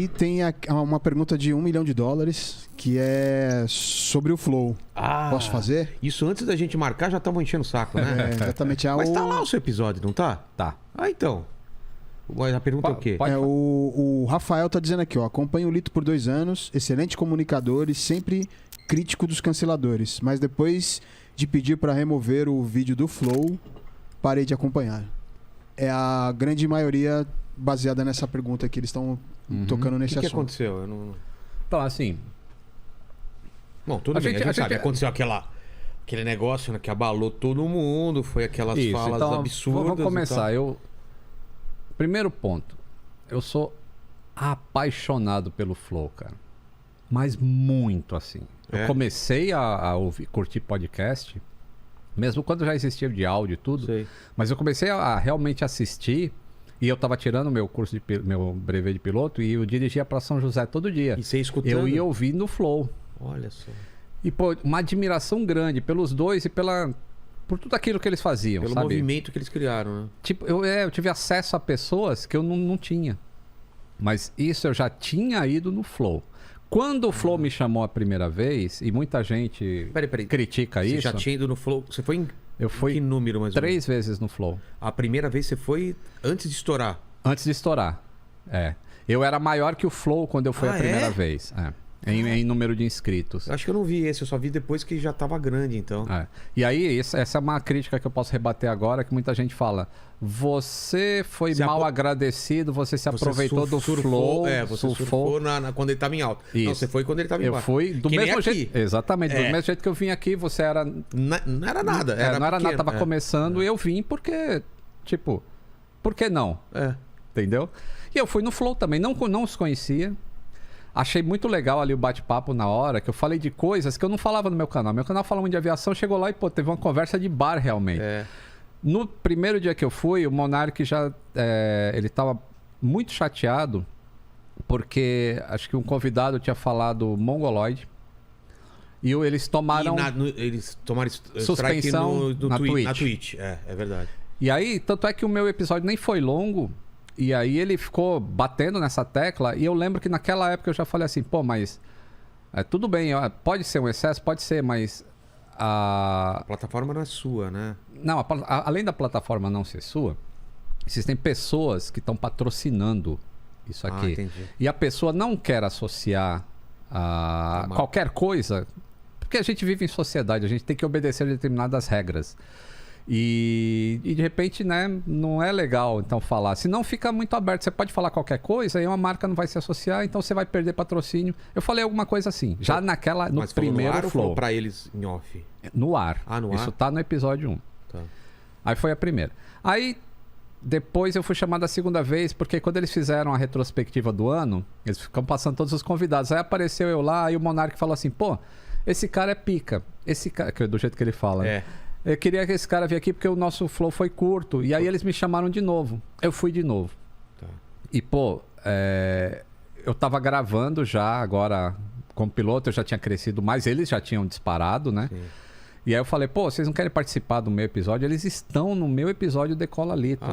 E tem uma pergunta de $1 milhão, que é sobre o Flow. Posso fazer? Isso antes da gente marcar já estavam enchendo o saco, né? Exatamente. Mas tá lá o seu episódio, não tá? Tá. Então. A pergunta é o quê? O Rafael tá dizendo aqui, ó. Acompanho o Lito por 2 anos, excelente comunicador e sempre crítico dos canceladores. Mas depois de pedir para remover o vídeo do Flow, parei de acompanhar. É a grande maioria baseada nessa pergunta que eles estão tocando nesse assunto. O que aconteceu? Eu não... Então, assim... Bom, tudo bem, a gente sabe. Aconteceu aquele negócio, né, que abalou todo mundo, foi aquelas falas então, absurdas. Vamos começar. Primeiro ponto. Eu sou apaixonado pelo Flow, cara. Mas muito, assim. Eu comecei a curtir podcast, mesmo quando já existia de áudio e tudo. Sei. Mas eu comecei a realmente assistir, e eu tava tirando meu curso meu brevet de piloto, e eu dirigia para São José todo dia. E você escutando? Eu ia ouvir no Flow. Olha só. E, pô, uma admiração grande pelos dois e por tudo aquilo que eles faziam, pelo sabe? movimento que eles criaram, né? Tipo, eu tive acesso a pessoas que eu não tinha. Mas isso eu já tinha ido no Flow. Quando o Flow me chamou a primeira vez, e muita gente critica isso... Você já tinha ido no Flow? Você foi eu fui que número mais ou menos? 3 vezes no Flow. A primeira vez você foi antes de estourar? Antes de estourar, Eu era maior que o Flow quando eu fui a primeira vez. Em número de inscritos. Acho que eu não vi esse, eu só vi depois que já tava grande, então. E aí, essa é uma crítica que eu posso rebater agora, que muita gente fala. Você foi mal agradecido, você se aproveitou do Flow. Você surfou quando ele tava em alta. Isso. Não, você foi quando ele tava em baixo. Eu fui do mesmo jeito. Exatamente, do mesmo jeito que eu vim aqui, você era... Não era nada. Não era nada, tava começando e eu vim porque, tipo, por que não? Entendeu? E eu fui no Flow também, não os conhecia. Achei muito legal ali o bate-papo na hora, que eu falei de coisas que eu não falava no meu canal. Meu canal fala muito de aviação, chegou lá e, pô, teve uma conversa de bar realmente. No primeiro dia que eu fui, o Monark já... ele tava muito chateado, porque acho que um convidado tinha falado mongoloide. E eles tomaram... Eles tomaram suspensão na Twitch. Na Twitch. É verdade. E aí, tanto é que o meu episódio nem foi longo... E aí ele ficou batendo nessa tecla e eu lembro que naquela época eu já falei assim, pô, mas tudo bem, pode ser um excesso, pode ser, mas a plataforma não é sua, né? Não, além da plataforma não ser sua, existem pessoas que estão patrocinando isso aqui. Entendi. E a pessoa não quer associar a qualquer coisa, porque a gente vive em sociedade, a gente tem que obedecer a determinadas regras. E de repente, né, não é legal então falar. Se não fica muito aberto, você pode falar qualquer coisa, aí uma marca não vai se associar, então você vai perder patrocínio. Eu falei alguma coisa assim, já no primeiro no ar Flow. Ou pra eles em off? No ar. No Isso ar? tá no episódio 1. Tá. Aí foi a primeira. Aí depois eu fui chamado a segunda vez, porque quando eles fizeram a retrospectiva do ano, eles ficam passando todos os convidados. Aí apareceu eu lá e o Monark falou assim, pô, esse cara é pica. Esse cara, do jeito que ele fala. Eu queria que esse cara viesse aqui porque o nosso Flow foi curto. E aí eles me chamaram de novo. Eu fui de novo. Tá. E, pô, eu tava gravando já agora como piloto, eu já tinha crescido mais. Eles já tinham disparado, né? Sim. E aí eu falei, pô, vocês não querem participar do meu episódio? Eles estão no meu episódio Decola Lito.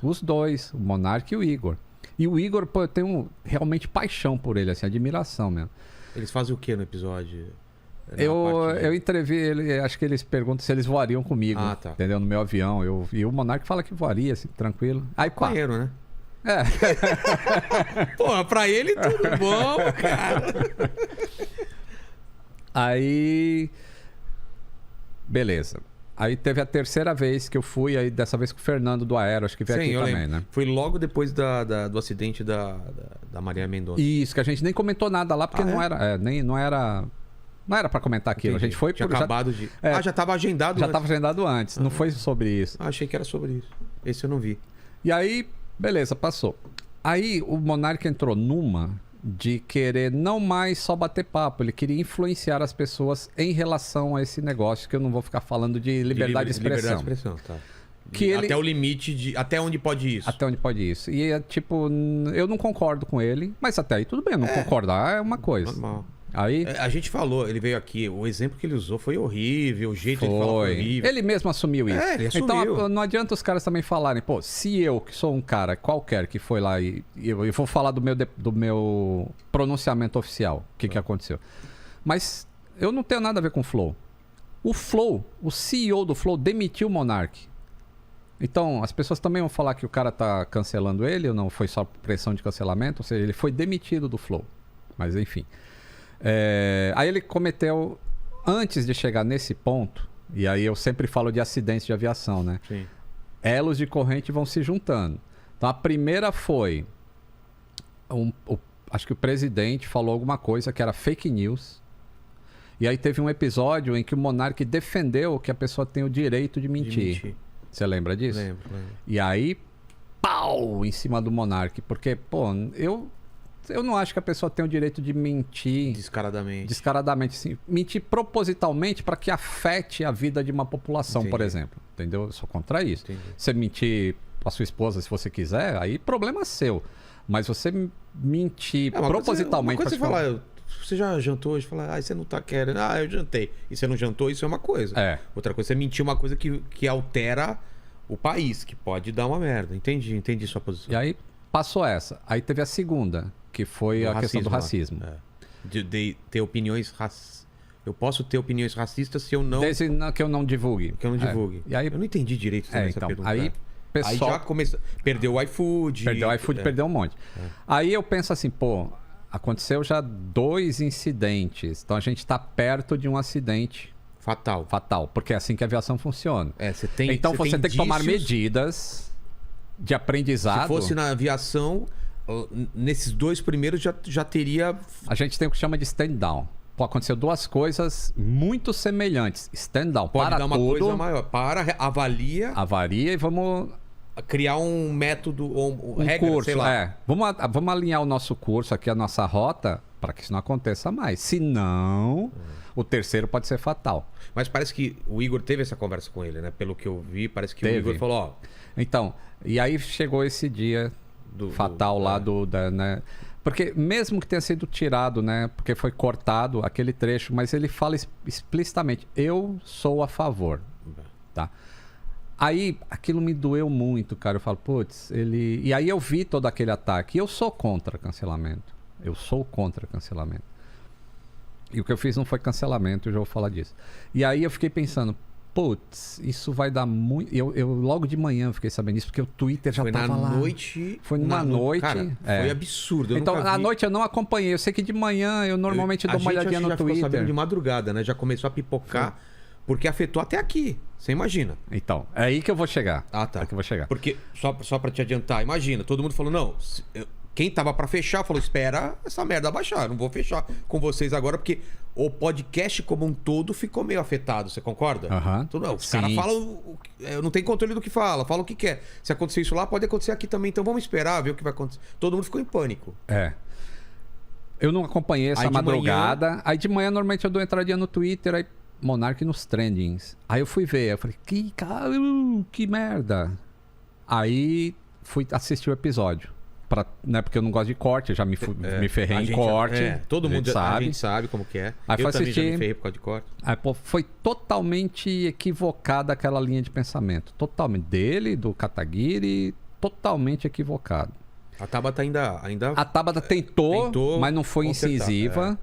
Os dois, o Monark e o Igor. E o Igor, pô, eu tenho realmente paixão por ele, assim, admiração mesmo. Eles fazem o que no episódio? Eu entrevi ele, acho que eles perguntam se eles voariam comigo, tá. entendeu? No meu avião. E o Monark fala que voaria, assim, tranquilo. Aí, pá. Maconheiro, né? Pô, pra ele tudo bom, cara. Aí... Beleza. Aí teve a terceira vez que eu fui, aí dessa vez com o Fernando do Aero, acho que veio aqui também, né? Foi logo depois do acidente da Maria Mendonça. Isso, que a gente nem comentou nada lá, porque não era... Não era pra comentar aquilo. Entendi. A gente foi Tinha acabado de... já tava agendado já antes. Tava agendado antes. Não foi sobre isso. Achei que era sobre isso. Esse eu não vi. E aí, beleza, passou. Aí o Monark entrou numa de querer não mais só bater papo. Ele queria influenciar as pessoas em relação a esse negócio, que eu não vou ficar falando de liberdade de expressão. Liberdade de expressão, tá. Até o limite de... Até onde pode isso? Até onde pode isso. E tipo, eu não concordo com ele, mas até aí tudo bem, não concordar é uma coisa. Normal. Aí, a gente falou, ele veio aqui, o exemplo que ele usou foi horrível, o jeito de falar foi horrível. Ele mesmo assumiu isso. Ele assumiu. Então não adianta os caras também falarem, pô, se eu, que sou um cara qualquer que foi lá e eu vou falar do meu pronunciamento oficial, o que aconteceu. Mas eu não tenho nada a ver com o Flow. O Flow, o CEO do Flow demitiu o Monark. Então, as pessoas também vão falar que o cara tá cancelando ele, ou não foi só pressão de cancelamento, ou seja, ele foi demitido do Flow. Mas enfim. Aí ele cometeu, antes de chegar nesse ponto, e aí eu sempre falo de acidentes de aviação, né? Sim. Elos de corrente vão se juntando. Então a primeira foi, acho que o presidente falou alguma coisa que era fake news, e aí teve um episódio em que o Monark defendeu que a pessoa tem o direito de mentir. Você lembra disso? Lembro. E aí, pau, em cima do Monark, porque, pô, eu não acho que a pessoa tem o direito de mentir descaradamente, sim. Mentir propositalmente para que afete a vida de uma população, por exemplo. Entendeu? Eu sou contra isso. Entendi. Você mentir para sua esposa, se você quiser, aí problema seu. Mas você mentir propositalmente... Uma coisa você falar, você já jantou hoje? Falar, você não tá querendo. Eu jantei. E você não jantou, isso é uma coisa. Outra coisa, você mentir uma coisa que altera o país, que pode dar uma merda. Entendi sua posição. E aí, passou essa. Aí teve a segunda, que foi a questão do racismo. De ter opiniões Eu posso ter opiniões racistas se eu não... Desde que eu não divulgue. Que eu não divulgue. E aí... Eu não entendi direito também essa pergunta. Aí, pessoal... Aí já começou... Perdeu o iFood. Perdeu um monte. Aí eu penso assim, pô, aconteceu já 2 incidentes. Então a gente tá perto de um acidente... Fatal. Porque é assim que a aviação funciona. Então você tem que tomar medidas de aprendizado. Se fosse na aviação, nesses 2 primeiros já teria... A gente tem o que chama de stand-down. Aconteceu 2 coisas muito semelhantes. Stand-down, pode dar uma tudo, coisa maior. Avalia e vamos... criar um método, um regra, curso, sei lá. Vamos alinhar o nosso curso aqui, a nossa rota, para que isso não aconteça mais. Se não, o terceiro pode ser fatal. Mas parece que o Igor teve essa conversa com ele, né? Pelo que eu vi, parece que o Igor falou, Então, e aí chegou esse dia fatal lá né? Porque mesmo que tenha sido tirado, né? Porque foi cortado aquele trecho, mas ele fala explicitamente, eu sou a favor, tá? Aí, aquilo me doeu muito, cara. Eu falo, putz, ele... E aí eu vi todo aquele ataque. E eu sou contra cancelamento. E o que eu fiz não foi cancelamento, eu já vou falar disso. E aí eu fiquei pensando, putz, isso vai dar muito... Eu logo de manhã eu fiquei sabendo isso, porque o Twitter já tava lá. Foi numa noite... Cara, foi absurdo. Então, à noite eu não acompanhei. Eu sei que de manhã eu normalmente dou uma olhadinha no Twitter. Ficou sabendo de madrugada, né? Já começou a pipocar, porque afetou até aqui. Você imagina. Então, é aí que eu vou chegar. Tá. É aí que eu vou chegar. Porque, só pra te adiantar, imagina, todo mundo falou, não... Quem tava pra fechar falou, espera essa merda baixar, não vou fechar com vocês agora, porque o podcast como um todo ficou meio afetado, você concorda? Os caras falam, não tem controle do que fala o que quer. Se acontecer isso lá, pode acontecer aqui também, então vamos esperar, ver o que vai acontecer. Todo mundo ficou em pânico. Eu não acompanhei essa madrugada. Aí de manhã, normalmente eu dou entradinha no Twitter, aí Monark nos trendings. Aí eu fui ver, eu falei, que merda. Aí fui assistir o episódio. Né, porque eu não gosto de corte, eu já me ferrei em corte. Todo mundo sabe. A gente sabe como que é. Aí eu também assistir, já me ferrei por causa de corte. Aí, foi totalmente equivocada aquela linha de pensamento. Totalmente. Dele, do Kataguiri, totalmente equivocado. A Tabata ainda... A Tabata tentou, mas não foi incisiva.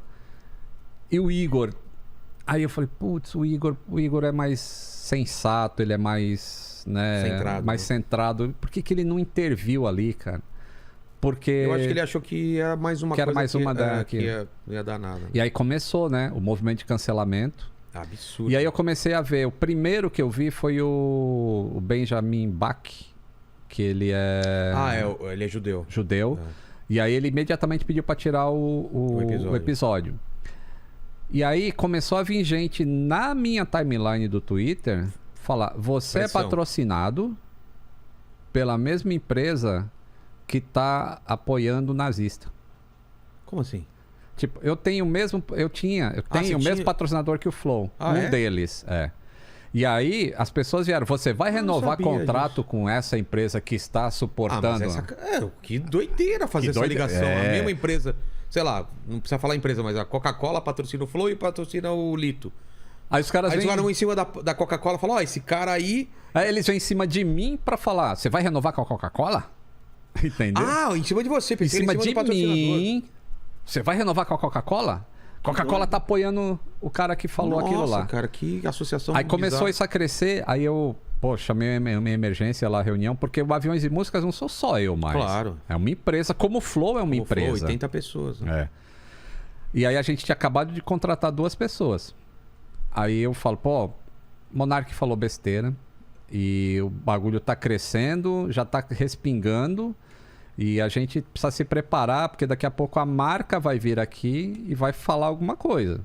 E o Igor... Aí eu falei, putz, o Igor é mais sensato, ele é mais... Né, mais centrado. Por que ele não interviu ali, cara? Porque... Eu acho que ele achou que era mais uma coisa que ia dar nada. E aí começou, né? O movimento de cancelamento. Absurdo. E aí eu comecei a ver. O primeiro que eu vi foi o Benjamin Bach, que ele é... ele é judeu. E aí ele imediatamente pediu para tirar o episódio. E aí começou a vir gente na minha timeline do Twitter falar, você é patrocinado pela mesma empresa que tá apoiando o nazista. Como assim? Tipo, eu tenho o mesmo patrocinador que o Flow. Deles, E aí, as pessoas vieram, você vai renovar contrato com essa empresa que está suportando... que doideira fazer essa ligação. A mesma empresa sei lá, não precisa falar empresa, mas a Coca-Cola patrocina o Flow e patrocina o Lito. Aí os caras Aí eles vêm... vão em cima da Coca-Cola e falam, esse cara aí... Aí eles vêm em cima de mim pra falar, você vai renovar com a Coca-Cola? Entendeu? Ah, em cima de você, Em pensei cima do de patrocinador. mim, você vai renovar com a Coca-Cola? Coca-Cola tá apoiando o cara que falou aquilo lá. Nossa, cara, que associação Aí começou bizarra. isso a crescer, aí eu, chamei minha emergência lá, reunião, porque o Aviões e Músicas não sou só eu mais. Claro. É uma empresa, como o Flow é uma empresa. Flow, 80 pessoas. Né? É. E aí a gente tinha acabado de contratar 2 pessoas. Aí eu falo, pô, Monark falou besteira e o bagulho tá crescendo, já tá respingando e a gente precisa se preparar porque daqui a pouco a marca vai vir aqui e vai falar alguma coisa.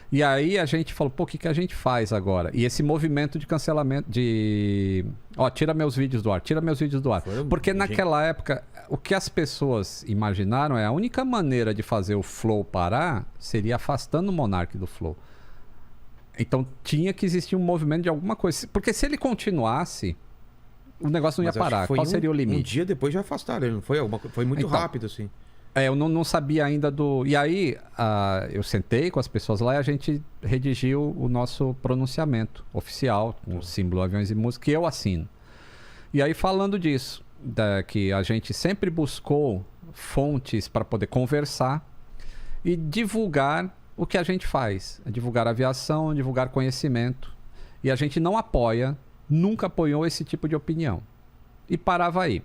E aí a gente falou, pô, o que a gente faz agora? E esse movimento de cancelamento de... Ó, tira meus vídeos do ar, tira meus vídeos do ar. Porque naquela época, o que as pessoas imaginaram é a única maneira de fazer o Flow parar seria afastando o Monark do Flow. Então tinha que existir um movimento de alguma coisa. Porque se ele continuasse, o negócio não ia parar. Qual seria o limite? Um dia depois já afastaram ele, não foi? Foi muito Então, rápido, assim. Eu não sabia ainda do... E aí, eu sentei com as pessoas lá e a gente redigiu o nosso pronunciamento oficial, com o símbolo Aviões e Música, que eu assino. E aí, falando disso, que a gente sempre buscou fontes para poder conversar e divulgar o que a gente faz. Divulgar aviação, divulgar conhecimento. E a gente não apoia, nunca apoiou esse tipo de opinião. E parava aí.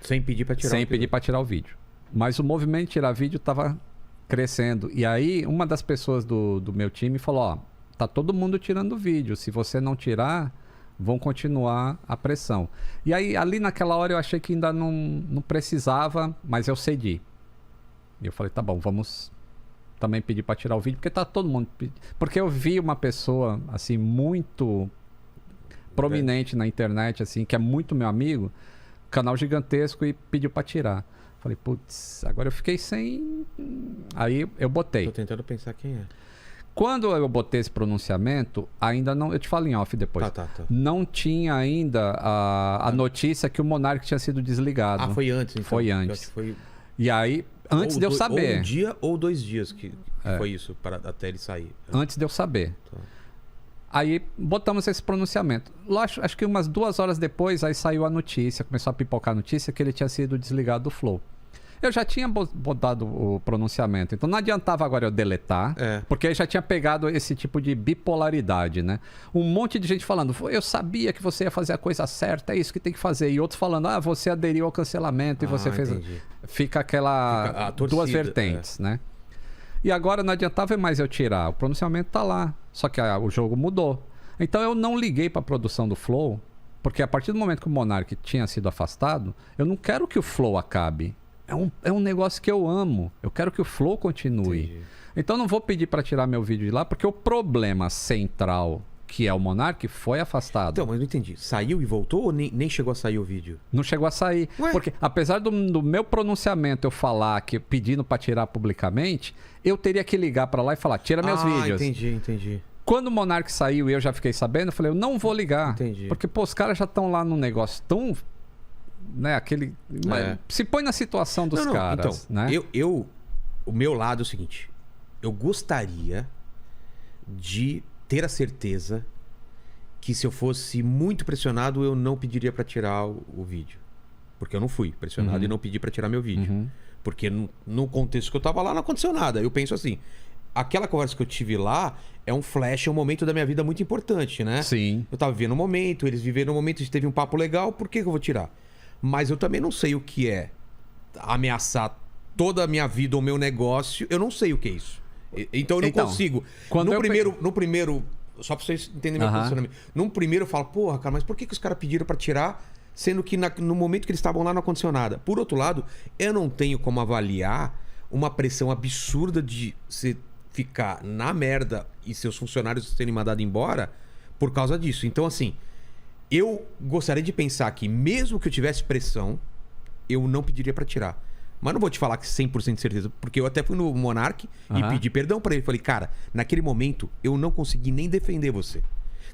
Sem pedir para tirar Sem pedir para tirar o vídeo. Mas o movimento de tirar vídeo estava crescendo. E aí, uma das pessoas do meu time falou, ó, tá todo mundo tirando vídeo. Se você não tirar, vão continuar a pressão. E aí, ali naquela hora, eu achei que ainda não precisava, mas eu cedi. E eu falei, tá bom, vamos também pedir para tirar o vídeo, porque tá todo mundo pedindo. Porque eu vi uma pessoa, assim, muito prominente na internet, assim, que é muito meu amigo, canal gigantesco, e pediu para tirar. Falei, putz, agora eu fiquei sem... Aí eu botei. Tô tentando pensar quem é. Quando eu botei esse pronunciamento, ainda não... Eu te falo em off depois. Tá. Não tinha ainda a notícia que o Monark tinha sido desligado. Ah, foi antes, então. Foi antes. Eu acho que foi... E aí, antes de eu saber... Ou um dia ou 2 dias que foi isso, até ele sair. Antes de eu saber. Tá. Aí botamos esse pronunciamento. Lá, acho que umas 2 horas depois, aí saiu a notícia, começou a pipocar a notícia que ele tinha sido desligado do Flow. Eu já tinha botado o pronunciamento, então não adiantava agora eu deletar, porque aí já tinha pegado esse tipo de bipolaridade, né? Um monte de gente falando, eu sabia que você ia fazer a coisa certa, é isso que tem que fazer. E outros falando, você aderiu ao cancelamento e você fez... Entendi. Fica aquela... torcida, duas vertentes, né? E agora não adiantava mais eu tirar, o pronunciamento tá lá, só que o jogo mudou. Então eu não liguei para a produção do Flow, porque a partir do momento que o Monark tinha sido afastado, eu não quero que o Flow acabe. É um negócio que eu amo. Eu quero que o Flow continue. Entendi. Então eu não vou pedir para tirar meu vídeo de lá, porque o problema central, que é o Monark, foi afastado. Então, mas eu não entendi. Saiu e voltou ou nem chegou a sair o vídeo? Não chegou a sair. Ué? Porque apesar do meu pronunciamento eu falar que pedindo para tirar publicamente, eu teria que ligar para lá e falar, tira meus vídeos. Entendi. Quando o Monark saiu e eu já fiquei sabendo, eu falei, eu não vou ligar. Entendi. Porque, pô, os caras já estão lá num negócio tão... Né, aquele... Se põe na situação dos caras, então, né? O meu lado é o seguinte. Eu gostaria de ter a certeza que se eu fosse muito pressionado, eu não pediria pra tirar o vídeo. Porque eu não fui pressionado e não pedi pra tirar meu vídeo. Porque no contexto que eu tava lá, não aconteceu nada. Eu penso assim, aquela conversa que eu tive lá é um flash, é um momento da minha vida muito importante, né? Sim. Eu tava vivendo um momento, eles viveram um momento, a gente teve um papo legal, por que eu vou tirar? Mas eu também não sei o que é ameaçar toda a minha vida ou meu negócio. Eu não sei o que é isso. Então eu não consigo. No primeiro, só pra vocês entenderem meu posicionamento. Num primeiro eu falo, porra, cara, mas por que os caras pediram pra tirar, sendo que no momento que eles estavam lá não aconteceu nada? Por outro lado, eu não tenho como avaliar uma pressão absurda de você ficar na merda e seus funcionários serem mandados embora por causa disso. Então, assim, eu gostaria de pensar que mesmo que eu tivesse pressão, eu não pediria pra tirar. Mas não vou te falar que 100% de certeza, porque eu até fui no Monark e pedi perdão pra ele. Falei, cara, naquele momento eu não consegui nem defender você.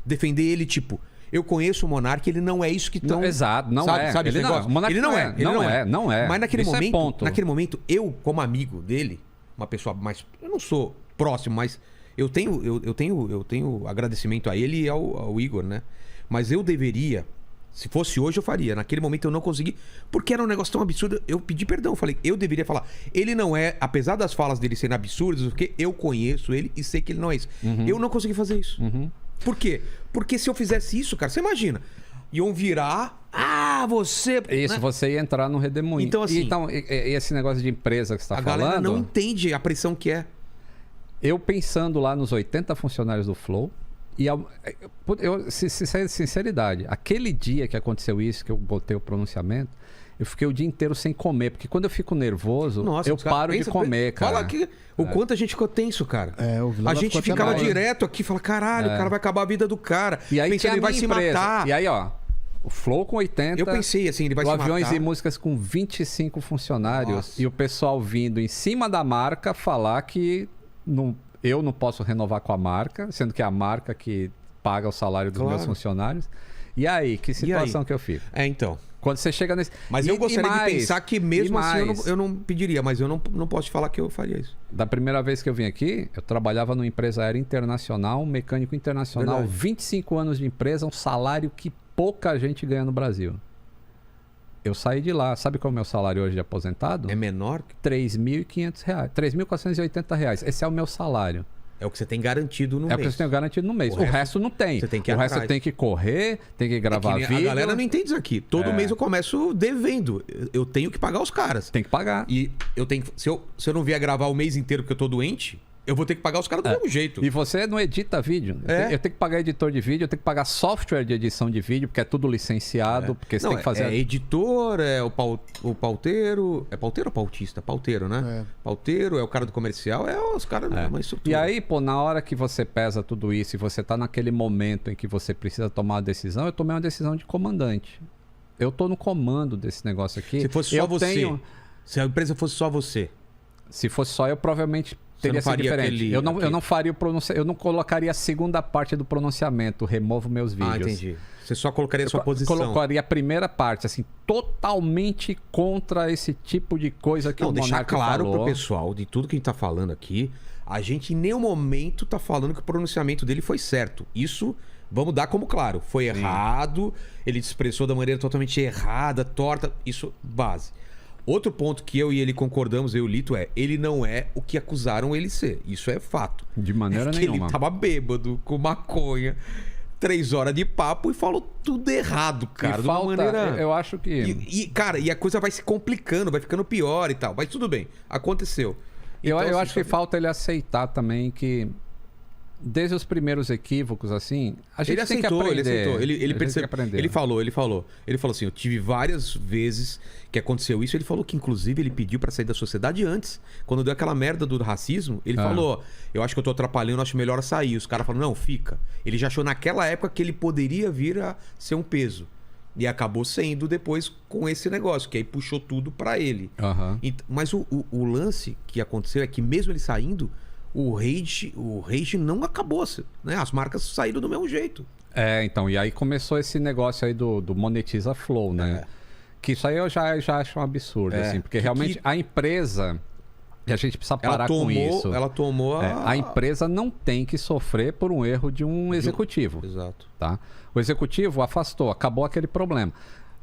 Defender ele, tipo, Eu conheço o Monark, ele não é isso que estão... Exato, não sabe, é. Sabe ele esse negócio? não, o Monark ele não é. Não é. Mas naquele Isso momento, é ponto. eu, como amigo dele, uma pessoa mais... Eu não sou próximo, mas eu tenho agradecimento a ele e ao Igor, né? Mas eu deveria... Se fosse hoje, eu faria. Naquele momento eu não consegui, porque era um negócio tão absurdo. Eu pedi perdão, falei, eu deveria falar. Ele não é, apesar das falas dele serem absurdas, porque eu conheço ele e sei que ele não é isso. Eu não consegui fazer isso. Por quê? Porque se eu fizesse isso, cara, você imagina, iam virar, você... Isso, né? você ia entrar no redemoinho. Então, assim... esse negócio de empresa que você está falando... A galera não entende a pressão que é. Eu pensando lá nos 80 funcionários do Flow... Sinceridade, aquele dia que aconteceu isso, que eu botei o pronunciamento, eu fiquei o dia inteiro sem comer, porque quando eu fico nervoso, eu paro de comer, cara. Fala aqui o quanto a gente ficou tenso, cara. O a gente ficava direto aqui, fala, caralho, o cara vai acabar a vida do cara. E aí pensando, ele vai se matar. E aí, ó, o Flow com 80. Eu pensei assim, ele vai se matar. Aviões e Músicas com 25 funcionários. Nossa. E o pessoal vindo em cima da marca falar que eu não posso renovar com a marca, sendo que é a marca que paga o salário dos meus funcionários. E aí, que situação que eu fico? Então. Quando você chega nesse... Mas eu gostaria de pensar que mesmo assim eu não pediria, mas eu não posso te falar que eu faria isso. Da primeira vez que eu vim aqui, eu trabalhava numa empresa aérea internacional, um mecânico internacional, Verdade. 25 anos de empresa, um salário que pouca gente ganha no Brasil. Eu saí de lá. Sabe qual é o meu salário hoje de aposentado? É menor? R$3.500. R$3.480. Esse é o meu salário. É o que você tem garantido no mês. É o que você tem garantido no mês. O resto não tem. Você tem que ir o resto atrás. você tem que correr, tem que gravar vídeo. A galera não entende isso aqui. Todo mês eu começo devendo. Eu tenho que pagar os caras. Tem que pagar. E eu tenho se eu não vier gravar o mês inteiro porque eu tô doente, eu vou ter que pagar os caras do mesmo jeito. E você não edita vídeo. Eu tenho que pagar editor de vídeo, eu tenho que pagar software de edição de vídeo, porque é tudo licenciado, porque você tem que fazer... É editor, é o pauteiro... É pauteiro ou pautista? Pauteiro, né? Pauteiro, é o cara do comercial, é os caras... Uma estrutura. E aí, pô, na hora que você pesa tudo isso e você tá naquele momento em que você precisa tomar uma decisão, eu tomei uma decisão de comandante. Eu tô no comando desse negócio aqui. Se fosse só você, se a empresa fosse só você... Se fosse só eu, provavelmente... Teria sido diferente. Eu não faria o pronunciamento. Eu não colocaria a segunda parte do pronunciamento. Removo meus vídeos. Entendi. Você só colocaria a sua posição. Colocaria a primeira parte, assim, totalmente contra esse tipo de coisa que o Monark falou. Deixar claro pro pessoal de tudo que a gente tá falando aqui, a gente em nenhum momento tá falando que o pronunciamento dele foi certo. Isso, vamos dar como claro. Foi errado, ele expressou da maneira totalmente errada, torta. Isso, base. Outro ponto que eu e ele concordamos, eu e o Lito, ele não é o que acusaram ele ser. Isso é fato. De maneira nenhuma. Ele tava bêbado, com maconha, 3 horas de papo e falou tudo errado, cara. De uma maneira... Eu acho que... Cara, e a coisa vai se complicando, vai ficando pior e tal. Mas tudo bem, aconteceu. Então, eu acho que falta ele aceitar também que... Desde os primeiros equívocos, assim, a gente tem que aprender. Ele aceitou, ele percebeu. Ele falou assim, eu tive várias vezes que aconteceu isso. Ele falou que, inclusive, ele pediu pra sair da sociedade antes. Quando deu aquela merda do racismo, ele falou, eu acho que eu tô atrapalhando, acho melhor sair. Os caras falaram, não, fica. Ele já achou naquela época que ele poderia vir a ser um peso. E acabou sendo depois com esse negócio, que aí puxou tudo pra ele. Mas o lance que aconteceu é que mesmo ele saindo... O rage não acabou, né? As marcas saíram do mesmo jeito. Então, e aí começou esse negócio aí do Monetiza Flow, né? Que isso aí eu já acho um absurdo, assim, porque realmente a empresa, e a gente precisa parar com isso. Ela tomou a empresa não tem que sofrer por um erro de um executivo. Exato. Tá? O executivo afastou, acabou aquele problema.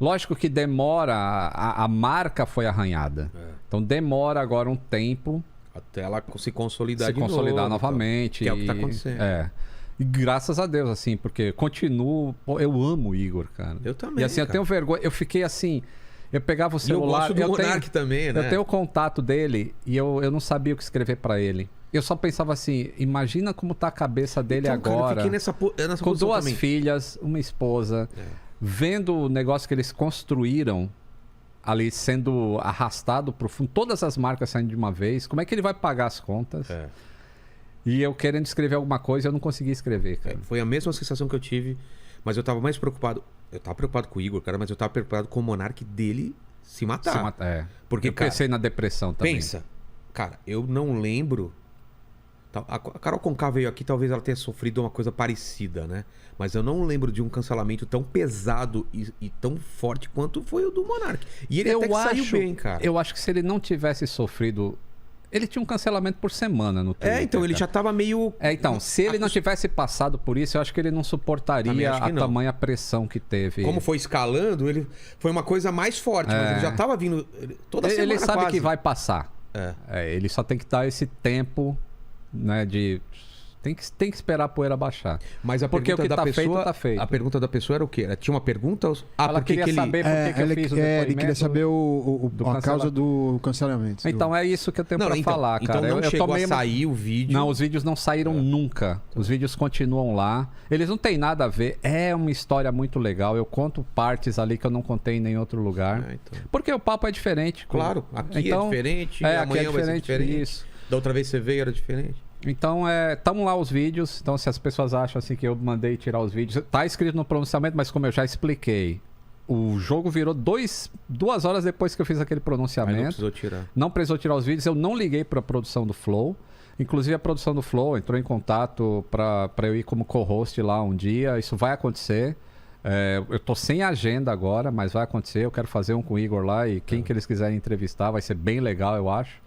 Lógico que demora, a marca foi arranhada. Então demora agora um tempo... Até ela se consolidar novamente. Que é o que tá acontecendo. E graças a Deus, assim, porque continuo... Pô, eu amo o Igor, cara. Eu também, E assim, eu tenho vergonha. Eu fiquei assim... Eu pegava o celular... Eu gosto do Monark também, né? Eu tenho o contato dele e eu não sabia o que escrever pra ele. Eu só pensava assim, imagina como tá a cabeça dele agora. Cara, eu fiquei nessa com 2 também. filhas, uma esposa, vendo o negócio que eles construíram... ali sendo arrastado pro fundo, todas as marcas saindo de uma vez, como é que ele vai pagar as contas? E eu querendo escrever alguma coisa, eu não consegui escrever, cara. Foi a mesma sensação que eu tive, mas eu tava mais preocupado. Eu tava preocupado com o Igor, cara, mas eu tava preocupado com o Monark dele se matar. Porque eu pensei na depressão também. Pensa, cara, eu não lembro A Carol Conká veio aqui, talvez ela tenha sofrido uma coisa parecida, né? Mas eu não lembro de um cancelamento tão pesado e tão forte quanto foi o do Monark. E ele até que saiu bem, cara. Eu acho que se ele não tivesse sofrido... Ele tinha um cancelamento por semana no Twitter. Então, ele já tava meio... Então, se ele não tivesse passado por isso, eu acho que ele não suportaria a tamanha pressão que teve. Como foi escalando, ele foi uma coisa mais forte, mas ele já tava vindo toda semana Ele sabe quase. que vai passar. Ele só tem que dar esse tempo, né, de... Tem que esperar a poeira baixar. Mas a porque pergunta o que da pessoa, feito, tá feito. A pergunta da pessoa era o quê? Ela tinha uma pergunta? Ela queria saber por que eu fiz o depoimento. Ele queria saber a causa do cancelamento. Então, é isso que eu tenho pra falar, cara. Então não chegou a sair o vídeo? Não, os vídeos não saíram nunca. Os vídeos continuam lá. Eles não têm nada a ver. É uma história muito legal. Eu conto partes ali que eu não contei em nenhum outro lugar. Porque o papo é diferente. Claro, aqui é diferente. Amanhã vai ser diferente. Isso. Da outra vez você veio, era diferente. Então, estão lá os vídeos. Então, se as pessoas acham assim que eu mandei tirar os vídeos, tá escrito no pronunciamento, mas como eu já expliquei, o jogo virou 2 horas depois que eu fiz aquele pronunciamento. Aí não precisou tirar. Não precisou tirar os vídeos. Eu não liguei para a produção do Flow. Inclusive, a produção do Flow entrou em contato para eu ir como co-host lá um dia. Isso vai acontecer. Eu tô sem agenda agora, mas vai acontecer. Eu quero fazer um com o Igor lá e quem que eles quiserem entrevistar vai ser bem legal, eu acho.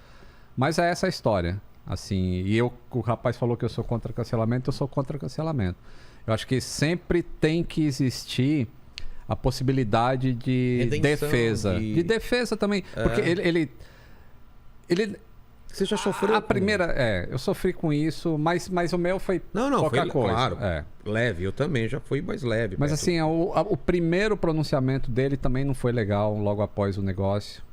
Mas é essa a história. Assim, e o rapaz falou que eu sou contra cancelamento, eu sou contra cancelamento. Eu acho que sempre tem que existir a possibilidade de defesa. De defesa também. Porque ele Você já sofreu? A primeira, eu sofri com isso, mas o meu foi pouca coisa. Claro, leve. Eu também já fui mais leve. Mas assim, o primeiro pronunciamento dele também não foi legal logo após o negócio.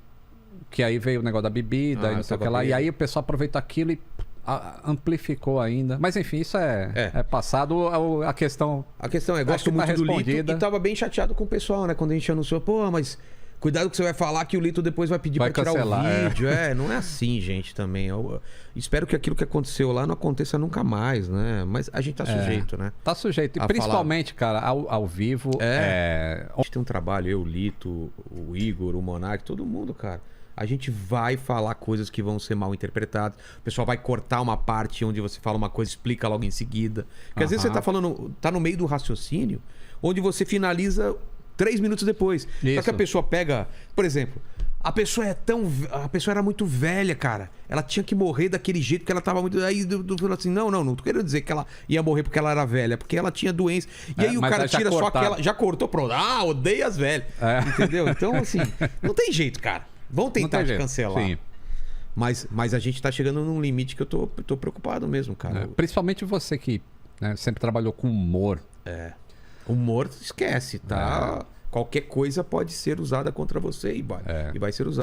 Que aí veio o negócio da bebida e não sei o que lá. E aí o pessoal aproveitou aquilo e amplificou ainda. Mas enfim, isso é passado. A questão é, gosto muito do Lito e tava bem chateado com o pessoal, né? Quando a gente anunciou, mas cuidado que você vai falar que o Lito depois vai pedir pra tirar o vídeo. Não é assim, gente, também. Eu espero que aquilo que aconteceu lá não aconteça nunca mais, né? Mas a gente tá sujeito, né? Tá sujeito. E principalmente, cara, ao vivo. A gente tem um trabalho, eu, o Lito, o Igor, o Monark, todo mundo, cara. A gente vai falar coisas que vão ser mal interpretadas. O pessoal vai cortar uma parte onde você fala uma coisa e explica logo em seguida. Porque às vezes você tá no meio do raciocínio, onde você finaliza 3 minutos depois. Isso. Só que a pessoa pega... Por exemplo, a pessoa era muito velha, cara. Ela tinha que morrer daquele jeito, porque ela tava muito... Aí falou assim, não tô querendo dizer que ela ia morrer porque ela era velha, porque ela tinha doença. E aí o cara tira só aquela... Já cortou, pronto. Odeia as velhas. Entendeu? Então, assim, não tem jeito, cara. Vão tentar te cancelar. Sim. Mas a gente tá chegando num limite que eu tô preocupado mesmo, cara. Principalmente você que sempre trabalhou com humor. Humor, esquece, tá? Qualquer coisa pode ser usada contra você e vai ser usada.